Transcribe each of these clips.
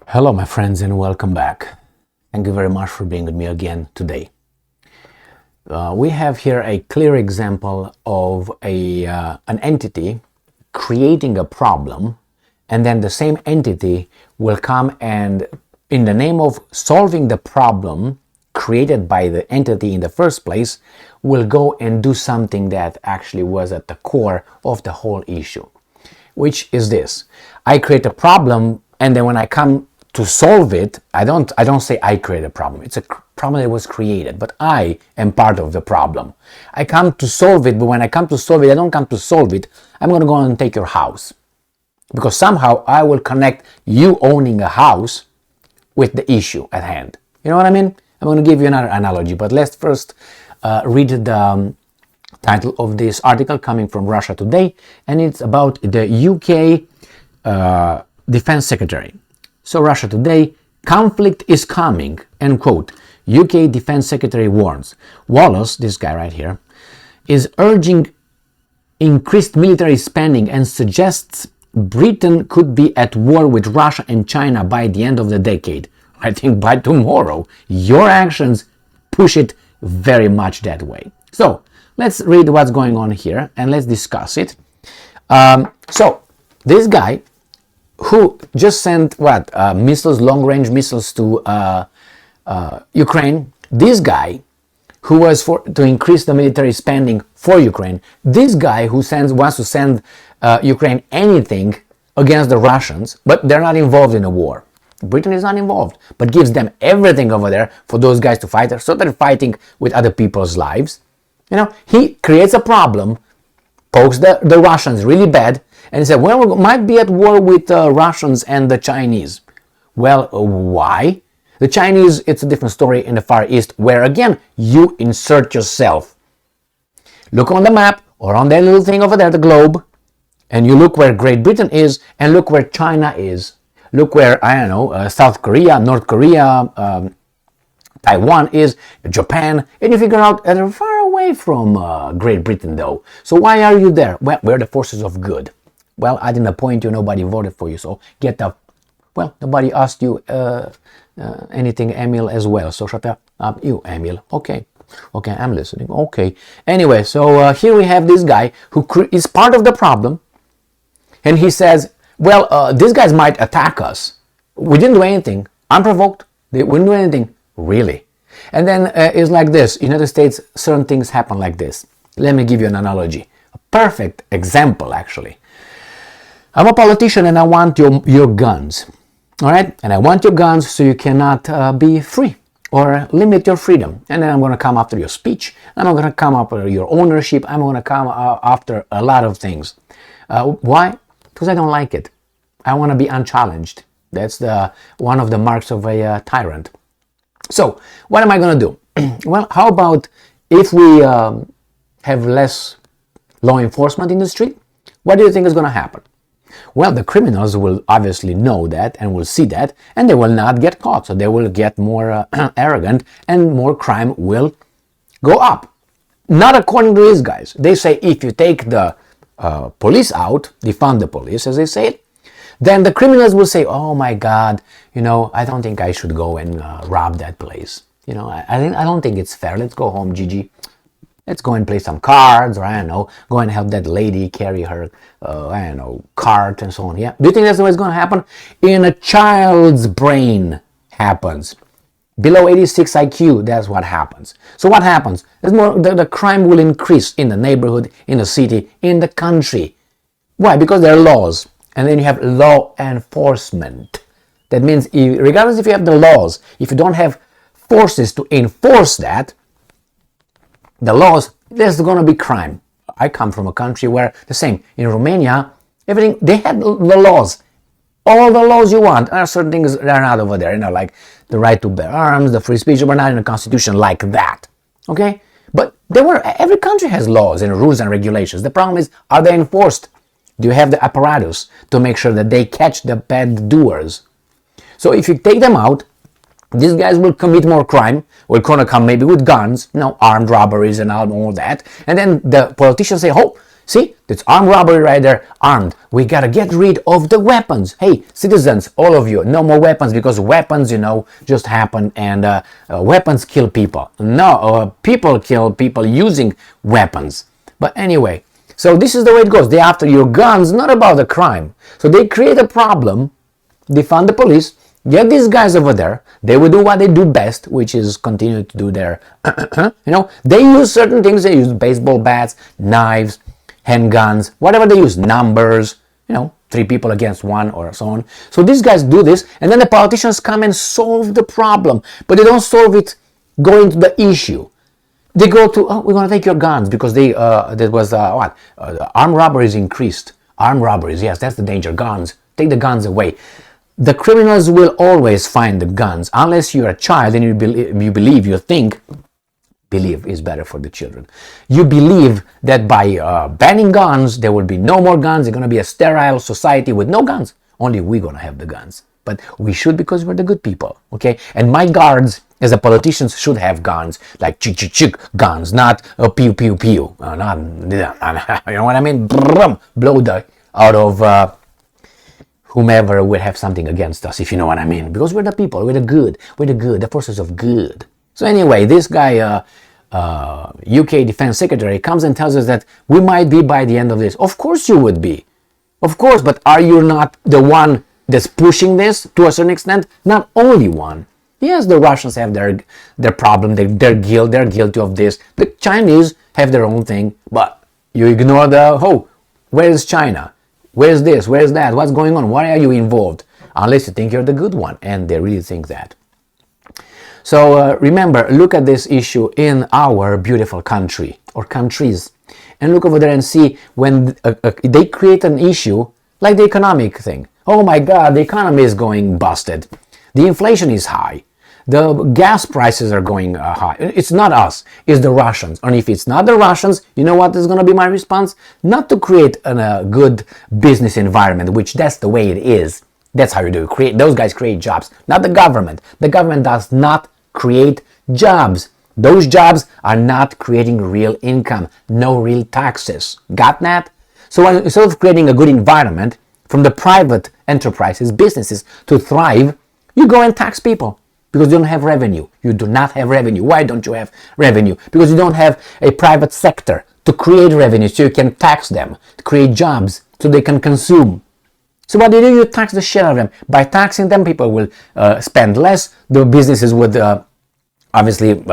Hello, my friends, and welcome back. Thank you very much for being with me again today. We have here a clear example of an entity creating a problem, and then the same entity will come and, in the name of solving the problem created by the entity in the first place, will go and do something that actually was at the core of the whole issue, which is this. I create a problem, and then when I come to solve it, I don't say I create a problem. It's a problem that was created, but I am part of the problem. I come to solve it, but when I come to solve it, I don't come to solve it. I'm going to go and take your house, because somehow I will connect you owning a house with the issue at hand. You know what I mean? I'm going to give you another analogy, but let's first read the title of this article coming from Russia Today, and it's about the UK Defense Secretary. So Russia Today, conflict is coming, end quote. UK Defense Secretary warns. Wallace, this guy right here, is urging increased military spending and suggests Britain could be at war with Russia and China by the end of the decade. I think by tomorrow. Your actions push it very much that way. So let's read what's going on here and let's discuss it. So this guy who just sent missiles, long-range missiles to Ukraine. This guy who was to increase the military spending for Ukraine. This guy who wants to send Ukraine anything against the Russians, but they're not involved in a war. Britain is not involved, but gives them everything over there for those guys to fight. So they're fighting with other people's lives. You know, he creates a problem, pokes the Russians really bad, and he said, well, we might be at war with Russians and the Chinese. Well, why? The Chinese, it's a different story in the Far East, where again, you insert yourself. Look on the map, or on that little thing over there, the globe, and you look where Great Britain is, and look where China is. Look where, I don't know, South Korea, North Korea, Taiwan is, Japan, and you figure out they're far away from Great Britain, though. So why are you there? Well, we're the forces of good. Well, I didn't appoint you, nobody voted for you, so get up. Well, nobody asked you anything, Emil, as well, so shut up, you, Emil. Okay, I'm listening. Okay. Anyway, so here we have this guy who is part of the problem, and he says, well, these guys might attack us. We didn't do anything. Unprovoked. They wouldn't do anything. Really? And then it's like this. United States, certain things happen like this. Let me give you an analogy. A perfect example, actually. I'm a politician and I want your guns. All right? And I want your guns so you cannot be free or limit your freedom. And then I'm going to come after your speech. I'm going to come after your ownership. I'm going to come after a lot of things. Why? Because I don't like it. I want to be unchallenged. That's one of the marks of a tyrant. So, what am I going to do? Well, how about if we have less law enforcement in the street? What do you think is going to happen? Well, the criminals will obviously know that and will see that, and they will not get caught. So they will get more arrogant, and more crime will go up. Not according to these guys. They say if you take the police out, defund the police, as they say it, then the criminals will say, oh my God, I don't think I should go and rob that place. I don't think it's fair. Let's go home, Gigi. Let's go and play some cards, or I don't know, go and help that lady carry her, cart and so on. Yeah. Do you think that's what's going to happen? In a child's brain happens. Below 86 IQ, that's what happens. So what happens? There's more. The crime will increase in the neighborhood, in the city, in the country. Why? Because there are laws. And then you have law enforcement. That means regardless if you have the laws, if you don't have forces to enforce that, the laws, there's going to be crime. I come from a country where the same. In Romania, everything, they had the laws. All the laws you want. There are certain things that are not over there, like the right to bear arms, the free speech, but not in a constitution like that. Okay? But every country has laws and rules and regulations. The problem is, are they enforced? Do you have the apparatus to make sure that they catch the bad doers? So if you take them out, these guys will commit more crime. We're going to come maybe with guns, armed robberies and all that. And then the politicians say, oh, See, it's armed robbery right there, armed. We gotta get rid of the weapons. Hey, citizens, all of you, no more weapons, because weapons, just happen, and weapons kill people. No, people kill people using weapons. But anyway, so this is the way it goes. They're after your guns, not about the crime. So they create a problem, defund the police, get these guys over there. They will do what they do best, which is continue to do their, they use certain things. They use baseball bats, knives, handguns, whatever they use, numbers, 3 people against 1 or so on. So these guys do this, and then the politicians come and solve the problem, but they don't solve it going to the issue. They go to, we're going to take your guns, because armed robberies increased. Armed robberies, yes, that's the danger, guns. Take the guns away. The criminals will always find the guns, unless you're a child and you think believe is better for the children. You believe that by banning guns, there will be no more guns. It's going to be a sterile society with no guns. Only we're going to have the guns. But we should, because we're the good people, okay? And my guards, as a politician, should have guns, like chick guns, not pew pew pew. Not, you know what I mean? Blow the out of whomever will have something against us, if you know what I mean. Because we're the people, we're the forces of good. So anyway, this guy, UK Defense Secretary, comes and tells us that we might be by the end of this. Of course you would be. Of course, but are you not the one that's pushing this to a certain extent? Not only one. Yes, the Russians have their problem, they're guilty of this. The Chinese have their own thing, but you ignore where is China? Where's this? Where's that? What's going on? Why are you involved? Unless you think you're the good one, and they really think that. So remember, look at this issue in our beautiful country, or countries, and look over there and see when they create an issue like the economic thing. Oh my God, the economy is going busted. The inflation is high. The gas prices are going high. It's not us, it's the Russians. And if it's not the Russians, you know what is going to be my response? Not to create a good business environment, which that's the way it is. That's how you do it. Those guys create jobs, not the government. The government does not create jobs. Those jobs are not creating real income, no real taxes. Got that? So instead of creating a good environment from the private enterprises, businesses to thrive, you go and tax people because you don't have revenue. You do not have revenue. Why don't you have revenue? Because you don't have a private sector to create revenue so you can tax them, to create jobs so they can consume. So what do? You tax the shit out of them. By taxing them, people will spend less. The businesses would obviously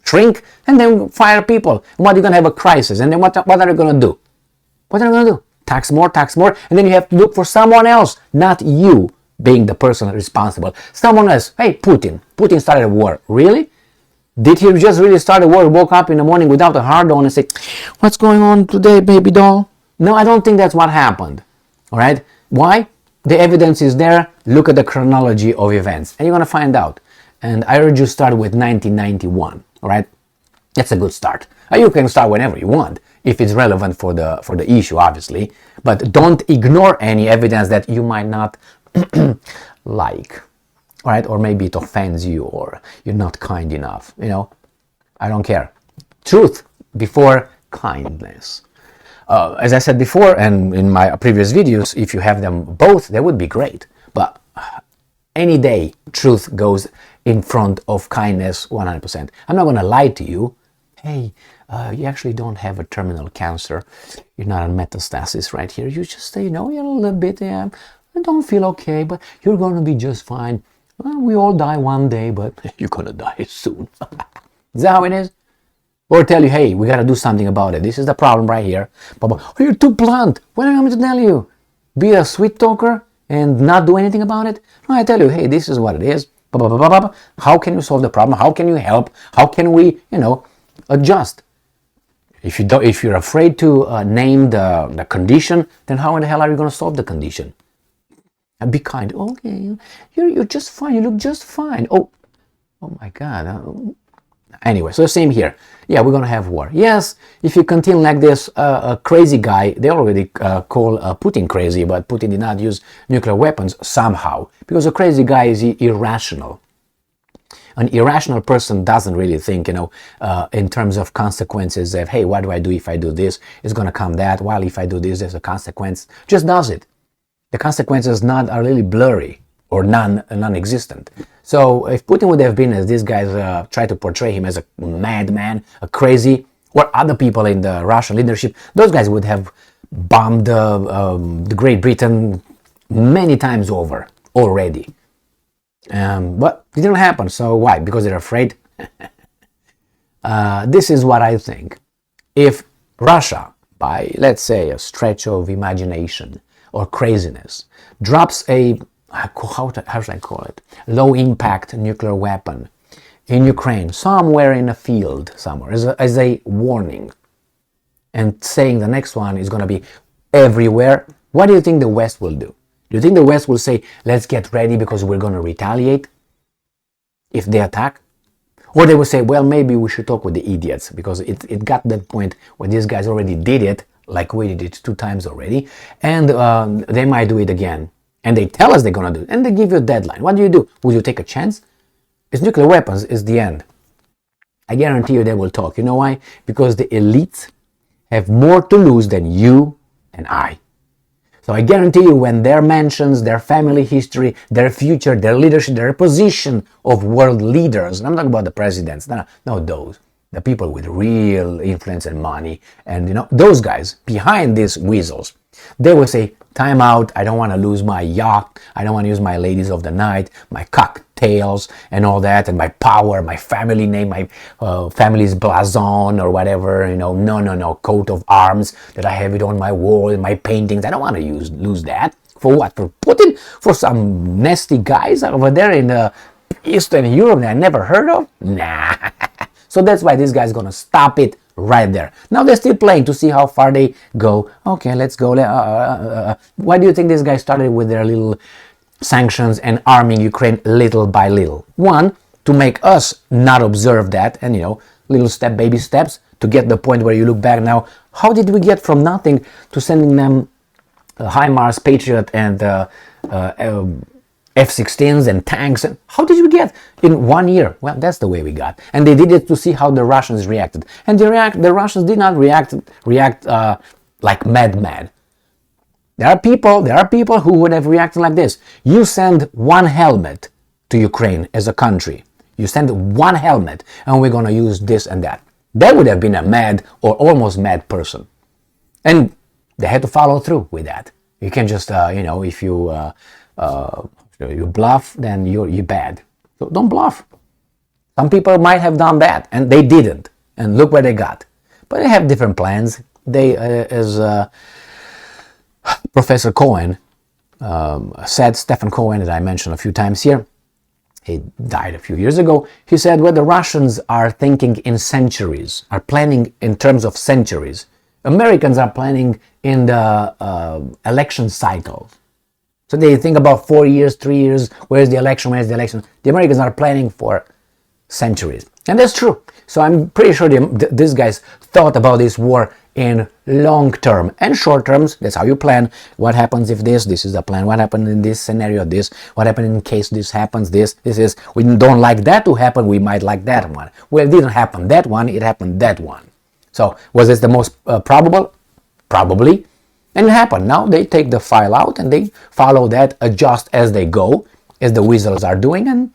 shrink, and then fire people. And what are you going to have a crisis? And then what are you going to do? What are you going to do? Tax more, and then you have to look for someone else, not you being the person responsible. Someone else. Hey, Putin. Putin started a war. Really? Did he just really start a war? Woke up in the morning without a hard on and say, "What's going on today, baby doll?" No, I don't think that's what happened. All right. Why? The evidence is there. Look at the chronology of events, and you're going to find out. And I urge you start with 1991. All right, that's a good start. You can start whenever you want if it's relevant for the issue, obviously. But don't ignore any evidence that you might not like. All right, or maybe it offends you, or you're not kind enough. I don't care. Truth before kindness. As I said before, and in my previous videos, if you have them both, that would be great. But any day, truth goes in front of kindness 100%. I'm not going to lie to you. Hey, you actually don't have a terminal cancer. You're not on metastasis right here. You just say, you're a little bit, I don't feel okay, but you're going to be just fine. Well, we all die one day, but you're going to die soon. Is that how it is? Or tell you, hey, we got to do something about it. This is the problem right here. Oh, you're too blunt. What do you want me to tell you? Be a sweet talker and not do anything about it? No, I tell you, hey, this is what it is. How can you solve the problem? How can you help? How can we, adjust? If you're afraid to name the condition, then how in the hell are you going to solve the condition? And be kind. Okay, you're just fine. You look just fine. Oh my God. Anyway, so same here. Yeah, we're going to have war. Yes, if you continue like this, a crazy guy, they already call Putin crazy, but Putin did not use nuclear weapons somehow, because a crazy guy is irrational. An irrational person doesn't really think, in terms of consequences of, hey, what do I do if I do this? It's going to come that. While if I do this, there's a consequence. Just does it. The consequences are really blurry or non-existent. So if Putin would have been, as these guys try to portray him, as a madman, a crazy, or other people in the Russian leadership, those guys would have bombed the Great Britain many times over already. But it didn't happen. So why? Because they're afraid? This is what I think. If Russia, by, let's say, a stretch of imagination or craziness, drops a, how should I call it, low-impact nuclear weapon in Ukraine, somewhere in a field, somewhere, as a warning, and saying the next one is going to be everywhere, what do you think the West will do? Do you think the West will say, let's get ready because we're going to retaliate if they attack? Or they will say, well, maybe we should talk with the idiots, because it got to that point where these guys already did it, like we did it 2 times already, and they might do it again. And they tell us they're going to do it, and they give you a deadline. What do? Will you take a chance? It's nuclear weapons is the end. I guarantee you they will talk. You know why? Because the elites have more to lose than you and I. So I guarantee you, when their mansions, their family history, their future, their leadership, their position of world leaders, and I'm talking about the presidents, no, those, the people with real influence and money, and those guys behind these weasels, they will say, time out, I don't want to lose my yacht, I don't want to use my ladies of the night, my cocktails and all that, and my power, my family name, my family's blazon or whatever, no, coat of arms that I have it on my wall, and my paintings, I don't want to lose that. For what? For Putin? For some nasty guys over there in Eastern Europe that I never heard of? Nah. So that's why this guy's going to stop it right there. Now they're still playing to see how far they go. Okay, let's go. Why do you think this guy started with their little sanctions and arming Ukraine little by little? One, to make us not observe that, and little baby steps to get the point where you look back now. How did we get from nothing to sending them HIMARS, Patriot, and F-16s and tanks? And how did we get in 1 year? Well, that's the way we got. And they did it to see how the Russians reacted. And the Russians did not react like mad. There are people who would have reacted like this. You send one helmet to Ukraine as a country. You send one helmet, and we're going to use this and that. That would have been a mad or almost mad person. And they had to follow through with that. You can't just, if you bluff, then you're bad. So don't bluff. Some people might have done that, and they didn't. And look where they got. But they have different plans. They, as Professor Cohen said, Stephen Cohen, that I mentioned a few times here, he died a few years ago. He said, well, the Russians are thinking in centuries, are planning in terms of centuries. Americans are planning in the election cycle. So they think about 4 years, 3 years, where's the election? The Americans are planning for centuries. And that's true. So I'm pretty sure these guys thought about this war in long term and short terms. That's how you plan. What happens if this is the plan. What happened in this scenario, this. What happened in case this happens, this is. We don't like that to happen, we might like that one. Well, it didn't happen that one, it happened that one. So was this the most probable? Probably. And it happened. Now they take the file out and they follow that, adjust as they go, as the weasels are doing, and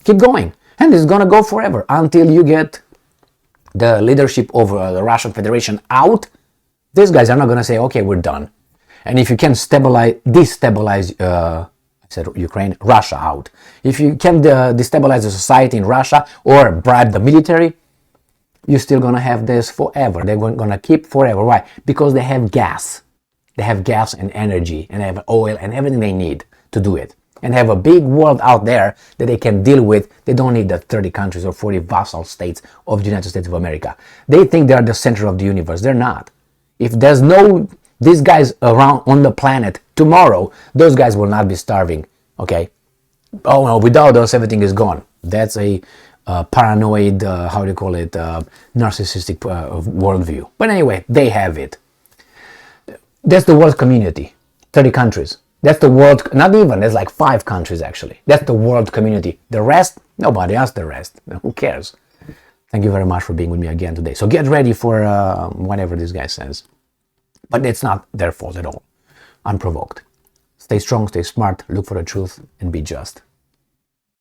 keep going. And it's going to go forever until you get the leadership of the Russian Federation out. These guys are not going to say, okay, we're done. And if you can destabilize Ukraine, Russia out. If you can destabilize the society in Russia or bribe the military, you're still going to have this forever. They're going to keep forever. Why? Because they have gas. They have gas and energy, and they have oil and everything they need to do it. And have a big world out there that they can deal with. They don't need the 30 countries or 40 vassal states of the United States of America. They think they are the center of the universe. They're not. If there's no these guys around on the planet tomorrow, those guys will not be starving. Okay? Oh no, without us everything is gone. That's a paranoid, narcissistic worldview. But anyway, they have it. That's the world community. 30 countries. That's the world, not even, there's like 5 countries actually. That's the world community. The rest, nobody asks the rest. Who cares? Thank you very much for being with me again today. So get ready for whatever this guy says. But it's not their fault at all. Unprovoked. Stay strong, stay smart, look for the truth, and be just.